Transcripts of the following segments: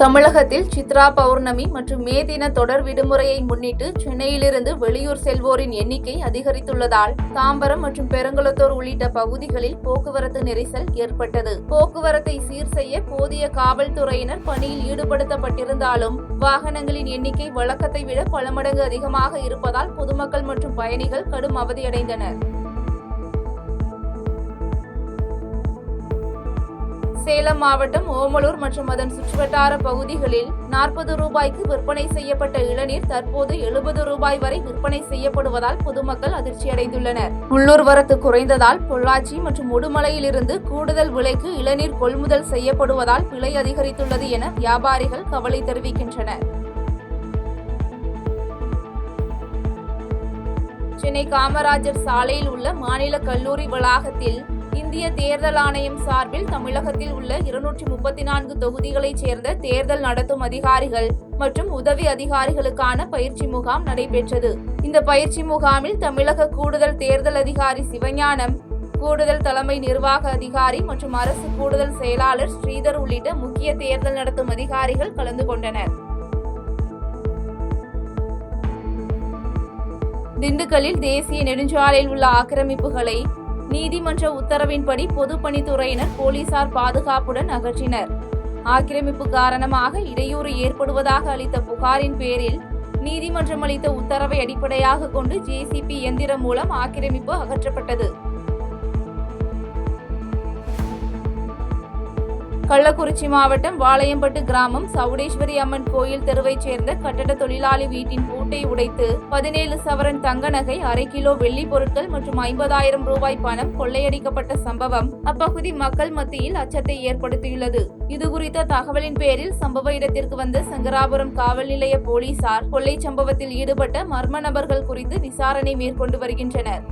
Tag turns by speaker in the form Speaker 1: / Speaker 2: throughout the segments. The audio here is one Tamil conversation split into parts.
Speaker 1: தமிழகத்தில் சித்ரா பௌர்ணமி மற்றும் மே தின தொடர் விடுமுறையை முன்னிட்டு சென்னையிலிருந்து வெளியூர் செல்வோரின் எண்ணிக்கை அதிகரித்துள்ளதால் தாம்பரம் மற்றும் பெருங்குளத்தூர் உள்ளிட்ட பகுதிகளில் போக்குவரத்து நெரிசல் ஏற்பட்டது. போக்குவரத்தை சீர் செய்ய போதிய காவல்துறையினர் பணியில் ஈடுபடுத்தப்பட்டிருந்தாலும் வாகனங்களின் எண்ணிக்கை வழக்கத்தை விட பல மடங்கு அதிகமாக இருப்பதால் பொதுமக்கள் மற்றும் பயணிகள் கடும் அவதியடைந்தனர். சேலம் மாவட்டம் ஓமலூர் மற்றும் அதன் சுற்றுவட்டார பகுதிகளில் 40 ரூபாய்க்கு விற்பனை செய்யப்பட்ட இளநீர் தற்போது 70 ரூபாய் வரை விற்பனை செய்யப்படுவதால் பொதுமக்கள் அதிர்ச்சியடைந்துள்ளனர். உள்ளூர் வரத்து குறைந்ததால் பொள்ளாச்சி மற்றும் உடுமலையிலிருந்து கூடுதல் விலைக்கு இளநீர் கொள்முதல் செய்யப்படுவதால் விலை அதிகரித்துள்ளது என வியாபாரிகள் கவலை தெரிவிக்கின்றனர். சென்னை காமராஜர் சாலையில் உள்ள மாநில கல்லூரி வளாகத்தில் இந்திய தேர்தல் ஆணையம் சார்பில் தமிழகத்தில் உள்ள 234 தொகுதிகளைச் சேர்ந்த தேர்தல் நடத்தும் அதிகாரிகள் மற்றும் உதவி அதிகாரிகளுக்கான பயிற்சி முகாம் நடைபெற்றது. இந்த பயிற்சி முகாமில் தமிழக கூடுதல் தேர்தல் அதிகாரி சிவஞானம், கூடுதல் தலைமை நிர்வாக அதிகாரி மற்றும் அரசு கூடுதல் செயலாளர் ஸ்ரீதர் உள்ளிட்ட முக்கிய தேர்தல் நடத்தும் அதிகாரிகள் கலந்து கொண்டனர். திண்டுக்கல்லில் தேசிய நெடுஞ்சாலையில் உள்ள ஆக்கிரமிப்புகளை நீதிமன்ற உத்தரவின்படி பொதுப்பணித்துறையினர் போலீசார் பாதுகாப்புடன் அகற்றினர். ஆக்கிரமிப்பு காரணமாக இடையூறு ஏற்படுவதாக அளித்த புகாரின் பேரில் நீதிமன்றம் அளித்த உத்தரவை அடிப்படையாக கொண்டு ஜேசிபி இயந்திரம் மூலம் ஆக்கிரமிப்பு அகற்றப்பட்டது. கள்ளக்குறிச்சி மாவட்டம் வாளையம்பட்டு கிராமம் சவுடேஸ்வரி அம்மன் கோயில் தெருவைச் சேர்ந்த கட்டட தொழிலாளி வீட்டின் பூட்டை உடைத்து 17 சவரன் தங்க நகை, 1/2 கிலோ வெள்ளி பொருட்கள் மற்றும் 50,000 ரூபாய் பணம் கொள்ளையடிக்கப்பட்ட சம்பவம் அப்பகுதி மக்கள் மத்தியில் அச்சத்தை ஏற்படுத்தியுள்ளது. இதுகுறித்த தகவலின் பேரில் சம்பவ இடத்திற்கு வந்த சங்கராபுரம் காவல் நிலைய போலீசார் கொள்ளை சம்பவத்தில் ஈடுபட்ட மர்ம நபர்கள் குறித்து விசாரணை மேற்கொண்டு வருகின்றனர்.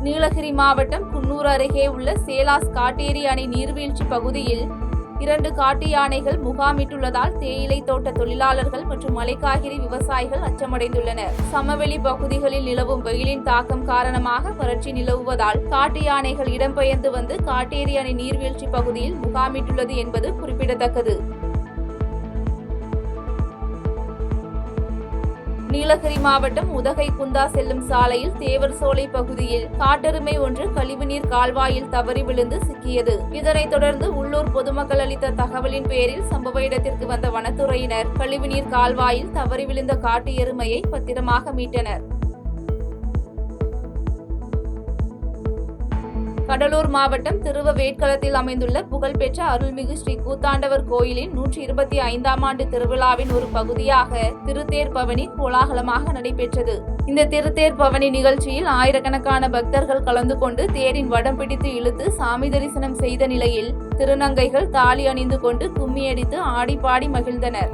Speaker 1: நீலகிரி மாவட்டம் குன்னூர் அருகே உள்ள சேலாஸ் காட்டேரி அணை நீர்வீழ்ச்சி பகுதியில் 2 காட்டு யானைகள் முகாமிட்டுள்ளதால் தேயிலை தோட்ட தொழிலாளர்கள் மற்றும் மலைக்காய்கறி விவசாயிகள் அச்சமடைந்துள்ளனர். சமவெளி பகுதிகளில் நிலவும் வெயிலின் தாக்கம் காரணமாக வறட்சி நிலவுவதால் காட்டு யானைகள் இடம்பெயர்ந்து வந்து காட்டேரி அணை நீர்வீழ்ச்சி பகுதியில் முகாமிட்டுள்ளது என்பது குறிப்பிடத்தக்கது. நீலகிரி மாவட்டம் உதகை குந்தா செல்லும் சாலையில் தேவர் சோலை பகுதியில் காட்டெருமை ஒன்று கழிவுநீர் கால்வாயில் தவறி விழுந்து சிக்கியது. இதனைத் தொடர்ந்து உள்ளூர் பொதுமக்கள் அளித்த தகவலின் பேரில் சம்பவ இடத்திற்கு வந்த வனத்துறையினர் கழிவுநீர் கால்வாயில் தவறி விழுந்த காட்டு எருமையை பத்திரமாக மீட்டனர். கடலூர் மாவட்டம் திருவவேட்களத்தில் அமைந்துள்ள புகழ்பெற்ற அருள்மிகு ஸ்ரீ கூத்தாண்டவர் கோயிலின் 125ஆம் ஆண்டு திருவிழாவின் ஒரு பகுதியாக திருத்தேர் பவனி கோலாகலமாக நடைபெற்றது. இந்த திருத்தேர் பவனி நிகழ்ச்சியில் ஆயிரக்கணக்கான பக்தர்கள் கலந்து கொண்டு தேரின் வடம் பிடித்து இழுத்து சாமி தரிசனம் செய்த நிலையில் திருநங்கைகள் தாலி அணிந்து கொண்டு கும்மியடித்து ஆடிப்பாடி மகிழ்ந்தனர்.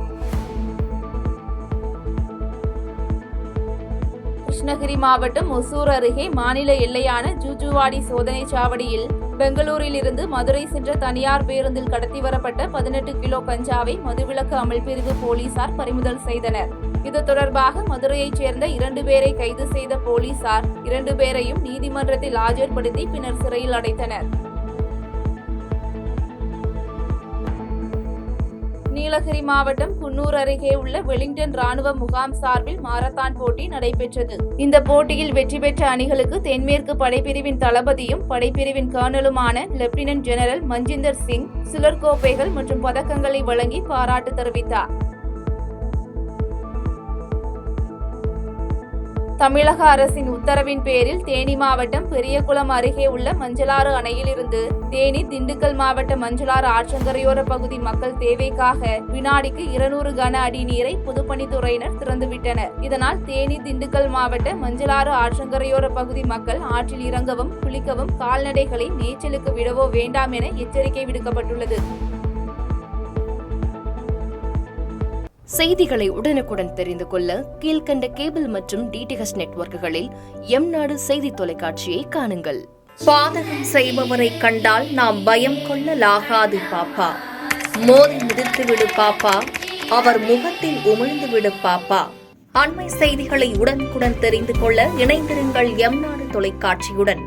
Speaker 1: கிருஷ்ணகிரி மாவட்டம் ஒசூர் அருகே மாநில எல்லையான ஜூஜுவாடி சோதனை சாவடியில் பெங்களூரில் இருந்து மதுரை சென்ற தனியார் பேருந்தில் கடத்தி வரப்பட்ட 18 கிலோ கஞ்சாவை மதுவிலக்கு அமல் பிரிவு போலீசார் பறிமுதல் செய்தனர். இது தொடர்பாக மதுரையைச் சேர்ந்த 2 பேரை கைது செய்த போலீசார் 2 பேரையும் நீதிமன்றத்தில் ஆஜர்படுத்தி பின்னர் சிறையில் அடைத்தனர். நீலகிரி மாவட்டம் குன்னூர் அருகே உள்ள வெலிங்டன் ராணுவ முகாம் சார்பில் மாரத்தான் போட்டி நடைபெற்றது. இந்த போட்டியில் வெற்றி பெற்ற அணிகளுக்கு தென்மேற்கு படைப்பிரிவின் தளபதியும் படைப்பிரிவின் கர்னலுமான லெப்டினன்ட் ஜெனரல் மஞ்சிந்தர் சிங் சுழற்கோப்பைகள் மற்றும் பதக்கங்களை வழங்கி பாராட்டு தெரிவித்தார். தமிழக அரசின் உத்தரவின் பேரில் தேனி மாவட்டம் பெரியகுளம் அருகே உள்ள மஞ்சளாறு அணையிலிருந்து தேனி திண்டுக்கல் மாவட்ட மஞ்சளாறு ஆற்றங்கரையோர பகுதி மக்கள் தேவைக்காக வினாடிக்கு 200 கன அடி நீரை பொதுப்பணித்துறையினர் திறந்துவிட்டனர். இதனால் தேனி திண்டுக்கல் மாவட்ட மஞ்சளாறு ஆற்றங்கரையோர பகுதி மக்கள் ஆற்றில் இறங்கவும் குளிக்கவும் கால்நடைகளை நீச்சலுக்கு விடவோ வேண்டாம் என எச்சரிக்கை விடுக்கப்பட்டுள்ளது.
Speaker 2: செய்திகளை உடனுக்குடன் தெரிந்து கொள்ள கீழ்கண்ட கேபிள் மற்றும் டிடிஎச் நெட்வொர்க்குகளில் எம்நாடு செய்தி தொலைக்காட்சியை காணுங்கள். பாதகம் செய்பவரை கண்டால் நாம் பயம் கொள்ளலாகாது பாப்பா. மோதி மிதித்துவிடு பாப்பா, அவர் முகத்தில் உமிழ்ந்துவிடு பாப்பா. அண்மை செய்திகளை உடனுக்குடன் தெரிந்து கொள்ள இணைந்திருங்கள் எம்நாடு தொலைக்காட்சியுடன்.